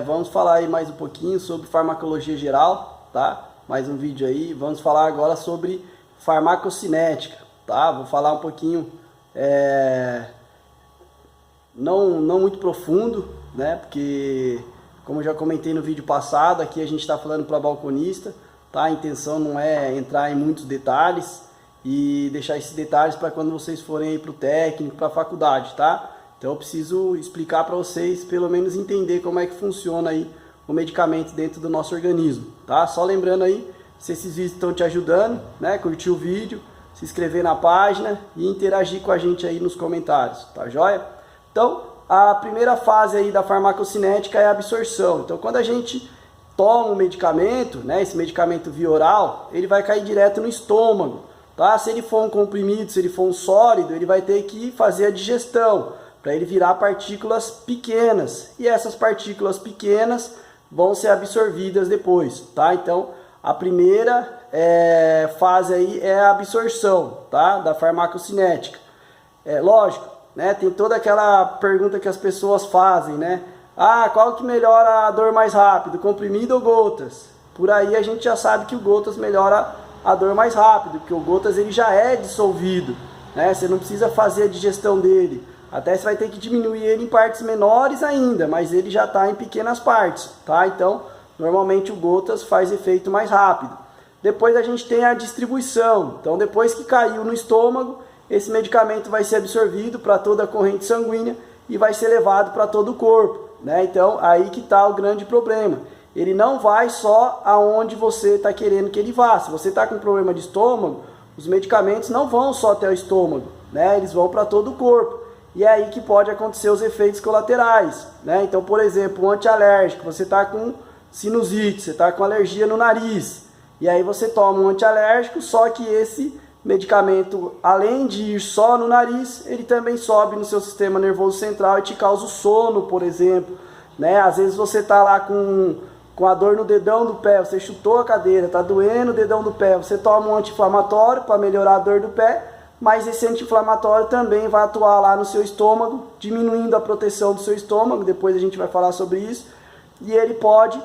vamos falar aí mais um pouquinho sobre farmacologia geral, tá? Mais um vídeo aí. Vamos falar agora sobre farmacocinética, tá? Vou falar um pouquinho, não muito profundo, né? Porque, como eu já comentei no vídeo passado, aqui a gente está falando para balconista, tá? A intenção não é entrar em muitos detalhes e deixar esses detalhes para quando vocês forem para o técnico, para a faculdade, tá? Então eu preciso explicar para vocês, pelo menos entender como é que funciona aí o medicamento dentro do nosso organismo, tá? Só lembrando aí, se esses vídeos estão te ajudando, né? Curtir o vídeo, se inscrever na página e interagir com a gente aí nos comentários, tá joia? Então, a primeira fase aí da farmacocinética é a absorção. Então, quando a gente toma um medicamento, né? Esse medicamento via oral, ele vai cair direto no estômago, tá? Se ele for um comprimido, se ele for um sólido, ele vai ter que fazer a digestão, para ele virar partículas pequenas, e essas partículas pequenas vão ser absorvidas depois, tá? Então, a primeira fase aí é a absorção, tá? Da farmacocinética. Lógico, né? Tem toda aquela pergunta que as pessoas fazem, né? Ah, qual que melhora a dor mais rápido, comprimido ou gotas? Por aí a gente já sabe que o gotas melhora a dor mais rápido, porque o gotas ele já é dissolvido, né? Você não precisa fazer a digestão dele. Até você vai ter que diminuir ele em partes menores ainda, mas ele já está em pequenas partes, tá? Então, normalmente o gotas faz efeito mais rápido. Depois a gente tem a distribuição. Então, depois que caiu no estômago, esse medicamento vai ser absorvido para toda a corrente sanguínea e vai ser levado para todo o corpo, né? Então, aí que está o grande problema. Ele não vai só aonde você está querendo que ele vá. Se você está com problema de estômago, os medicamentos não vão só até o estômago, né? Eles vão para todo o corpo. E é aí que pode acontecer os efeitos colaterais, né? Então, por exemplo, um antialérgico, você está com sinusite, você está com alergia no nariz, e aí você toma um antialérgico, só que esse medicamento, além de ir só no nariz, ele também sobe no seu sistema nervoso central e te causa o sono, por exemplo, né? Às vezes você está lá com a dor no dedão do pé, você chutou a cadeira, está doendo o dedão do pé, você toma um anti-inflamatório para melhorar a dor do pé, mas esse anti-inflamatório também vai atuar lá no seu estômago, diminuindo a proteção do seu estômago, depois a gente vai falar sobre isso, e ele pode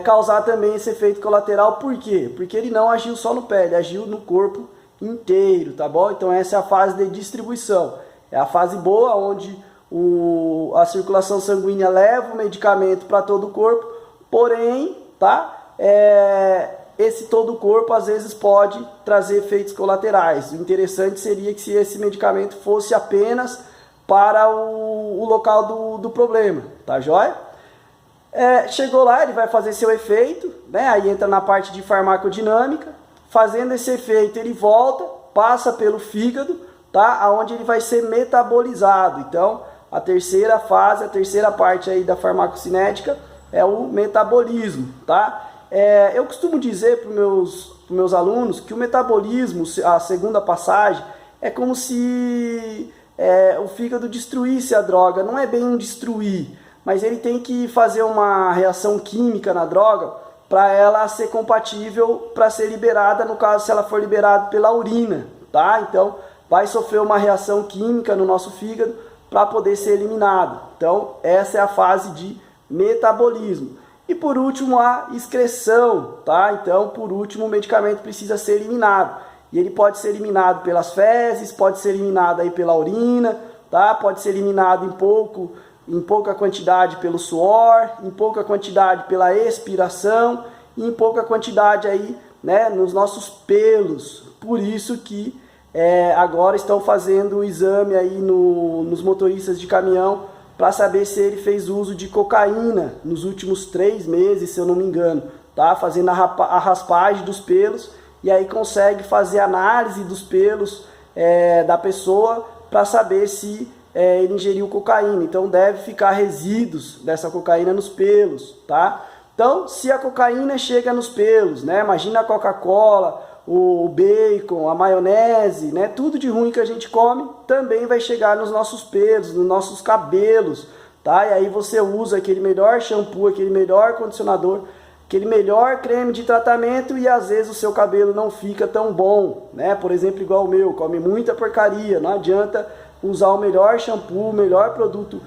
causar também esse efeito colateral. Por quê? Porque ele não agiu só no pé, ele agiu no corpo inteiro, tá bom? Então essa é a fase de distribuição, é a fase boa, onde a circulação sanguínea leva o medicamento para todo o corpo, porém, tá? Esse todo o corpo às vezes pode trazer efeitos colaterais. O interessante seria que se esse medicamento fosse apenas para o local do problema, tá joia? Chegou lá, ele vai fazer seu efeito, né? Aí entra na parte de farmacodinâmica. Fazendo esse efeito, ele volta, passa pelo fígado, tá? Aonde ele vai ser metabolizado. Então, a terceira fase, a terceira parte aí da farmacocinética é o metabolismo, tá? Eu costumo dizer para os meus alunos que o metabolismo, a segunda passagem, é como se o fígado destruísse a droga. Não é bem um destruir, mas ele tem que fazer uma reação química na droga para ela ser compatível para ser liberada, no caso, se ela for liberada pela urina, tá? Então, vai sofrer uma reação química no nosso fígado para poder ser eliminado. Então, essa é a fase de metabolismo. E por último, a excreção, tá? Então, por último, o medicamento precisa ser eliminado. E ele pode ser eliminado pelas fezes, pode ser eliminado aí pela urina, tá? Pode ser eliminado em pouca quantidade pelo suor, em pouca quantidade pela expiração e em pouca quantidade aí, né, nos nossos pelos. Por isso que agora estão fazendo o exame aí nos motoristas de caminhão para saber se ele fez uso de cocaína nos últimos 3 meses, se eu não me engano, tá? Fazendo a raspagem dos pelos, e aí consegue fazer análise dos pelos da pessoa para saber se ele ingeriu cocaína. Então deve ficar resíduos dessa cocaína nos pelos, tá? Então, se a cocaína chega nos pelos, né? Imagina a Coca-Cola, o bacon, a maionese, né? Tudo de ruim que a gente come também vai chegar nos nossos pelos, nos nossos cabelos, tá? E aí você usa aquele melhor shampoo, aquele melhor condicionador, aquele melhor creme de tratamento e às vezes o seu cabelo não fica tão bom, né? Por exemplo, igual o meu, come muita porcaria, não adianta usar o melhor shampoo, o melhor produto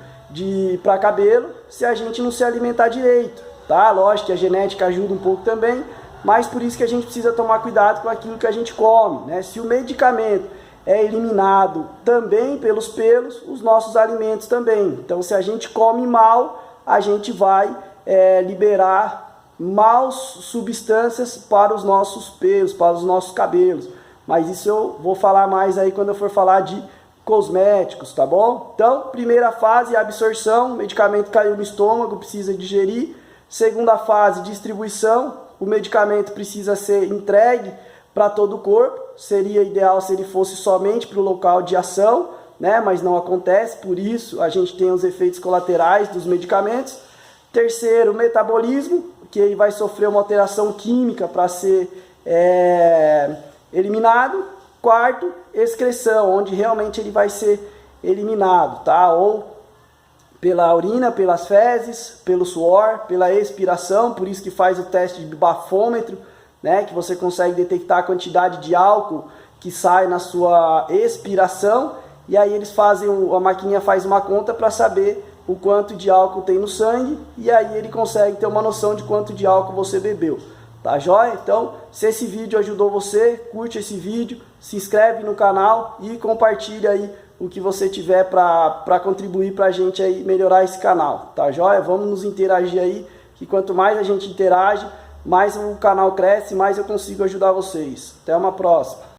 para cabelo se a gente não se alimentar direito, tá? Lógico que a genética ajuda um pouco também, mas por isso que a gente precisa tomar cuidado com aquilo que a gente come, né? Se o medicamento é eliminado também pelos pelos, os nossos alimentos também. Então, se a gente come mal, a gente vai liberar maus substâncias para os nossos pelos, para os nossos cabelos. Mas isso eu vou falar mais aí quando eu for falar de cosméticos, tá bom? Então, primeira fase, absorção, o medicamento caiu no estômago, precisa digerir. Segunda fase, distribuição, o medicamento precisa ser entregue para todo o corpo. Seria ideal se ele fosse somente para o local de ação, né? Mas não acontece, por isso a gente tem os efeitos colaterais dos medicamentos. Terceiro, metabolismo, que ele vai sofrer uma alteração química para ser eliminado. Quarto, excreção, onde realmente ele vai ser eliminado, tá? Ou pela urina, pelas fezes, pelo suor, pela expiração, por isso que faz o teste de bafômetro, né? Que você consegue detectar a quantidade de álcool que sai na sua expiração, e aí eles fazem, a maquininha faz uma conta para saber o quanto de álcool tem no sangue, e aí ele consegue ter uma noção de quanto de álcool você bebeu. Tá joia? Então, se esse vídeo ajudou você, curte esse vídeo, se inscreve no canal e compartilha aí o que você tiver para contribuir para a gente aí melhorar esse canal. Tá joia? Vamos nos interagir aí, que quanto mais a gente interage, mais o canal cresce, mais eu consigo ajudar vocês. Até uma próxima.